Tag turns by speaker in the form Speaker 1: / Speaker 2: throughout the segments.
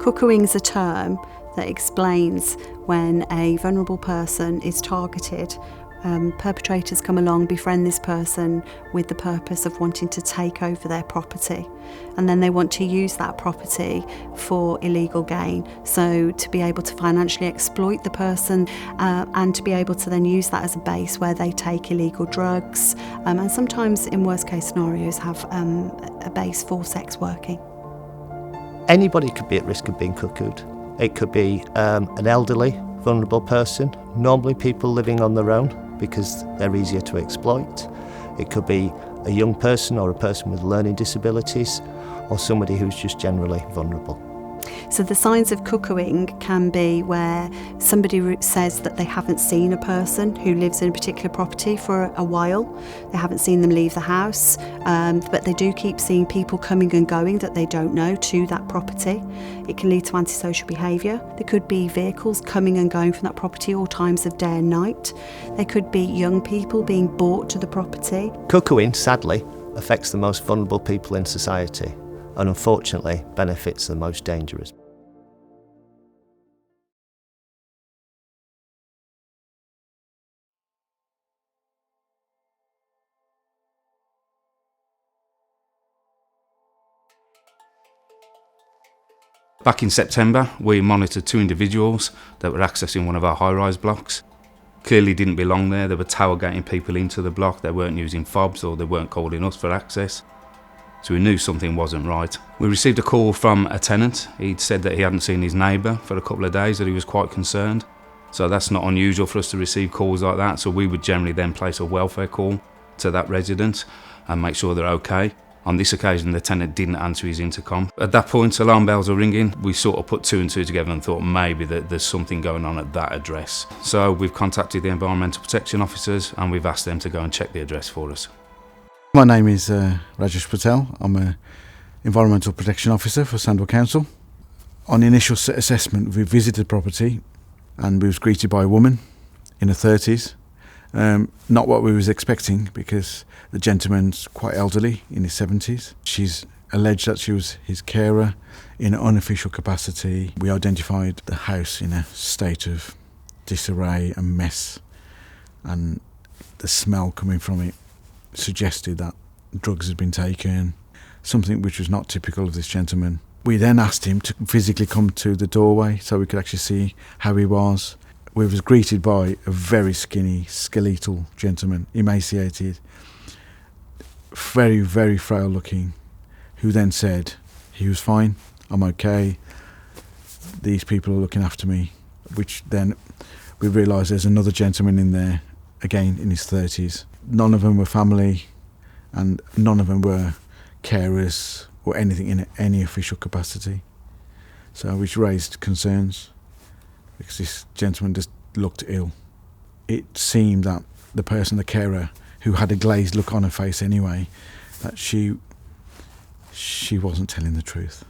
Speaker 1: Cuckooing is a term that explains when a vulnerable person is targeted. Perpetrators come along, befriend this person with the purpose of wanting to take over their property, and then they want to use that property for illegal gain. So to be able to financially exploit the person and to be able to then use that as a base where they take illegal drugs and sometimes in worst case scenarios have a base for sex working.
Speaker 2: Anybody could be at risk of being cuckooed. It could be an elderly, vulnerable person, normally people living on their own because they're easier to exploit. It could be a young person or a person with learning disabilities or somebody who's just generally vulnerable.
Speaker 1: So the signs of cuckooing can be where somebody says that they haven't seen a person who lives in a particular property for a while. They haven't seen them leave the house, but they do keep seeing people coming and going that they don't know to that property. It can lead to antisocial behaviour. There could be vehicles coming and going from that property all times of day and night. There could be young people being brought to the property.
Speaker 2: Cuckooing, sadly, affects the most vulnerable people in society and unfortunately benefits the most dangerous.
Speaker 3: Back in September, we monitored 2 individuals that were accessing one of our high-rise blocks. Clearly didn't belong there. They were tower gating people into the block. They weren't using fobs or they weren't calling us for access. So we knew something wasn't right. We received a call from a tenant. He'd said that he hadn't seen his neighbour for a couple of days, that he was quite concerned. So that's not unusual for us to receive calls like that. So we would generally then place a welfare call to that resident and make sure they're okay. On this occasion, the tenant didn't answer his intercom. At that point, alarm bells were ringing. We sort of put 2 and 2 together and thought maybe that there's something going on at that address. So we've contacted the environmental protection officers and we've asked them to go and check the address for us.
Speaker 4: My name is Rajesh Patel. I'm an environmental protection officer for Sandwell Council. On initial assessment, we visited the property and we was greeted by a woman in her 30s. Not what we was expecting because the gentleman's quite elderly, in his 70s. She's alleged that she was his carer in an unofficial capacity. We identified the house in a state of disarray and mess, and the smell coming from it suggested that drugs had been taken, something which was not typical of this gentleman. We then asked him to physically come to the doorway so we could actually see how he was. We was greeted by a very skinny, skeletal gentleman, emaciated, very, very frail looking, who then said he was fine, I'm okay, these people are looking after me, which then we realised there's another gentleman in there, again in his 30s. None of them were family and none of them were carers or anything in any official capacity. So which raised concerns because this gentleman just looked ill. It seemed that the person, the carer, who had a glazed look on her face anyway, that she wasn't telling the truth.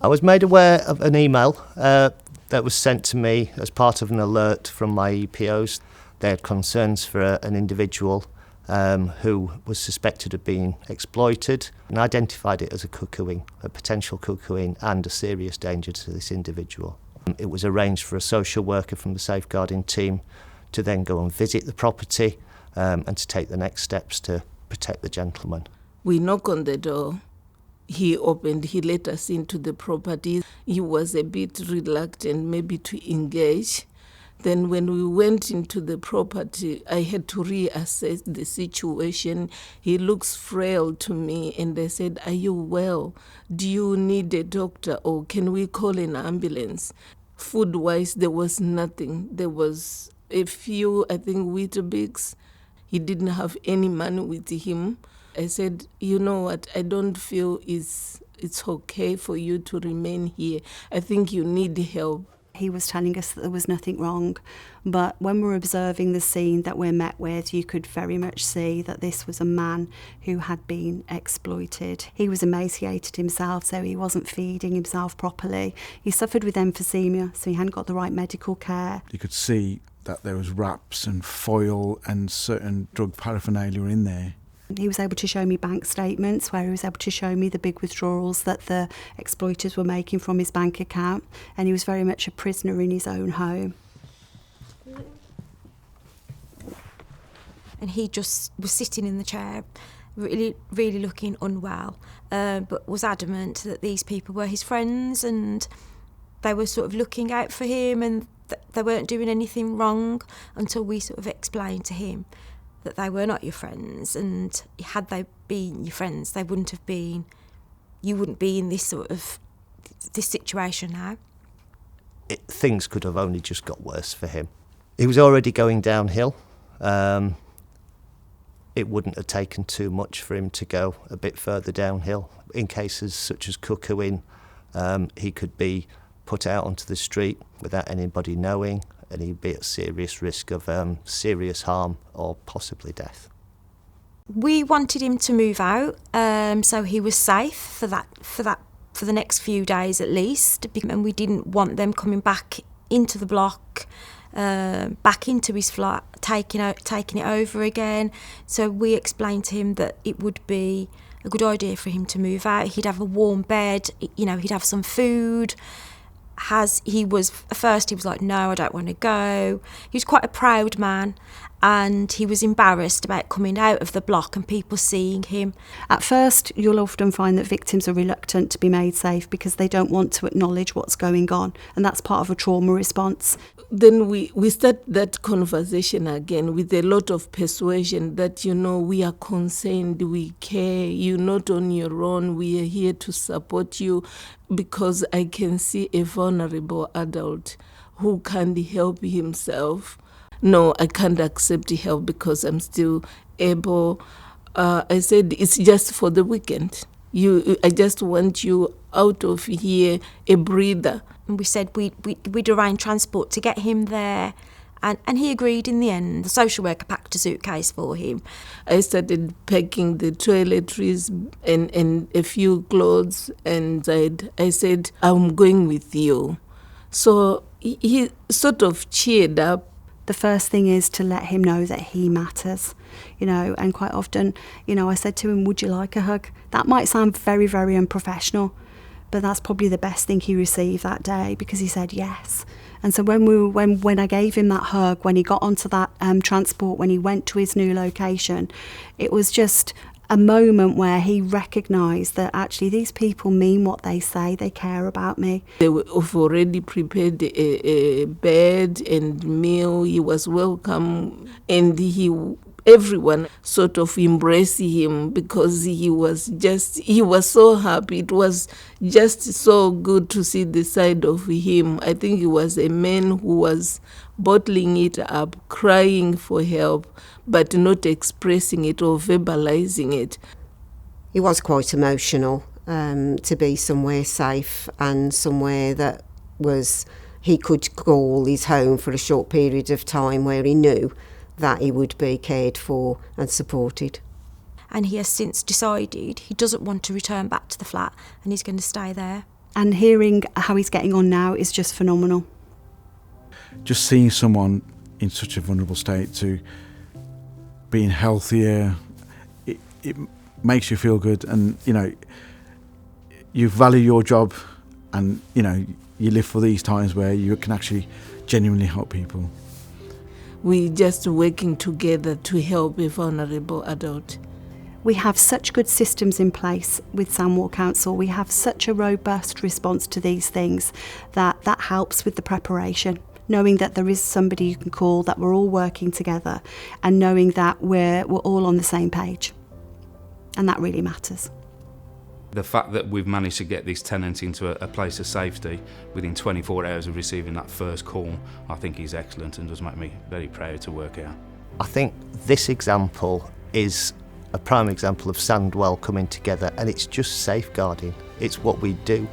Speaker 2: I was made aware of an email that was sent to me as part of an alert from my EPOs. They had concerns for an individual who was suspected of being exploited and identified it as a potential cuckooing and a serious danger to this individual. It was arranged for a social worker from the safeguarding team to then go and visit the property and to take the next steps to protect the gentleman.
Speaker 5: We knocked on the door. He opened, he let us into the property. He was a bit reluctant maybe to engage. Then when we went into the property, I had to reassess the situation. He looks frail to me and I said, "Are you well? Do you need a doctor or can we call an ambulance?" Food-wise, there was nothing. There was a few, I think, Weetabix. He didn't have any money with him. I said, "You know what, I don't feel it's okay for you to remain here. I think you need help."
Speaker 1: He was telling us that there was nothing wrong, but when we're observing the scene that we're met with, you could very much see that this was a man who had been exploited. He was emaciated himself, so he wasn't feeding himself properly. He suffered with emphysema, so he hadn't got the right medical care.
Speaker 4: You could see that there was wraps and foil and certain drug paraphernalia in there.
Speaker 1: He was able to show me bank statements where he was able to show me the big withdrawals that the exploiters were making from his bank account, and he was very much a prisoner in his own home.
Speaker 6: And he just was sitting in the chair, really, really looking unwell, but was adamant that these people were his friends and they were sort of looking out for him and they weren't doing anything wrong, until we sort of explained to him that they were not your friends, and had they been your friends, you wouldn't be in this situation now.
Speaker 2: Things could have only just got worse for him. He was already going downhill. It wouldn't have taken too much for him to go a bit further downhill. In cases such as Cuckooing, he could be put out onto the street without anybody knowing, and he'd be at serious risk of serious harm or possibly death.
Speaker 6: We wanted him to move out, so he was safe for the next few days at least, and we didn't want them coming back into the block, back into his flat, taking it over again. So we explained to him that it would be a good idea for him to move out. He'd have a warm bed, he'd have some food. At first he was like, no, I don't want to go. He was quite a proud man, and he was embarrassed about coming out of the block and people seeing him.
Speaker 1: At first, you'll often find that victims are reluctant to be made safe because they don't want to acknowledge what's going on, and that's part of a trauma response.
Speaker 5: Then we start that conversation again with a lot of persuasion that, we are concerned, we care, you're not on your own, we are here to support you, because I can see a vulnerable adult who can't help himself. No, I can't accept help because I'm still able. I said, it's just for the weekend. I just want you out of here, a breather.
Speaker 6: And we said we'd arrange transport to get him there, and he agreed in the end. The social worker packed a suitcase for him.
Speaker 5: I started packing the toiletries and a few clothes, and I said, I'm going with you. So he sort of cheered up.
Speaker 1: The first thing is to let him know that he matters, and quite often, I said to him, would you like a hug? That might sound very, very unprofessional, but that's probably the best thing he received that day, because he said yes. And so when I gave him that hug, when he got onto that transport, when he went to his new location, it was just a moment where he recognised that actually these people mean what they say, they care about me.
Speaker 5: They have already prepared a bed and meal. He was welcome, and everyone sort of embraced him because he was so happy. It was just so good to see the side of him. I think he was a man who was bottling it up, crying for help, but not expressing it or verbalizing it.
Speaker 7: He was quite emotional to be somewhere safe and somewhere that he could call his home for a short period of time, where he knew that he would be cared for and supported.
Speaker 6: And he has since decided he doesn't want to return back to the flat, and he's going to stay there.
Speaker 1: And hearing how he's getting on now is just phenomenal.
Speaker 4: Just seeing someone in such a vulnerable state to being healthier, it makes you feel good, and you value your job, and you live for these times where you can actually genuinely help people.
Speaker 5: We're just working together to help a vulnerable adult.
Speaker 1: We have such good systems in place with Sandwell Council. We have such a robust response to these things that helps with the preparation. Knowing that there is somebody you can call, that we're all working together, and knowing that we're all on the same page. And that really matters.
Speaker 3: The fact that we've managed to get this tenant into a place of safety within 24 hours of receiving that first call, I think is excellent and does make me very proud to work here.
Speaker 2: I think this example is a prime example of Sandwell coming together, and it's just safeguarding. It's what we do,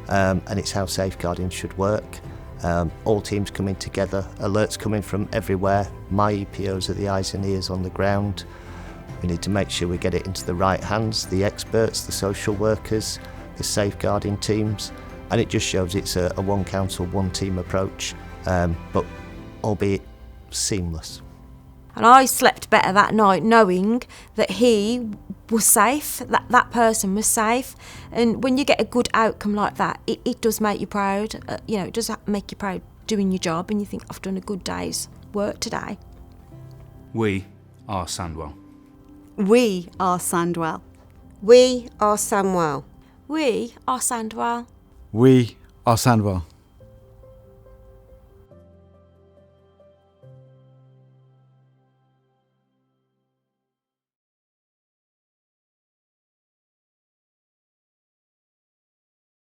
Speaker 2: and it's how safeguarding should work. All teams coming together, alerts coming from everywhere. My EPOs are the eyes and ears on the ground. We need to make sure we get it into the right hands, the experts, the social workers, the safeguarding teams, and it just shows it's a one council, one team approach, but albeit seamless.
Speaker 6: And I slept better that night knowing that he was safe, that person was safe. And when you get a good outcome like that, it does make you proud. It does make you proud doing your job, and you think, I've done a good day's work today.
Speaker 3: We are Sandwell.
Speaker 1: We are Sandwell.
Speaker 7: We are Sandwell.
Speaker 6: We are Sandwell.
Speaker 4: We are Sandwell.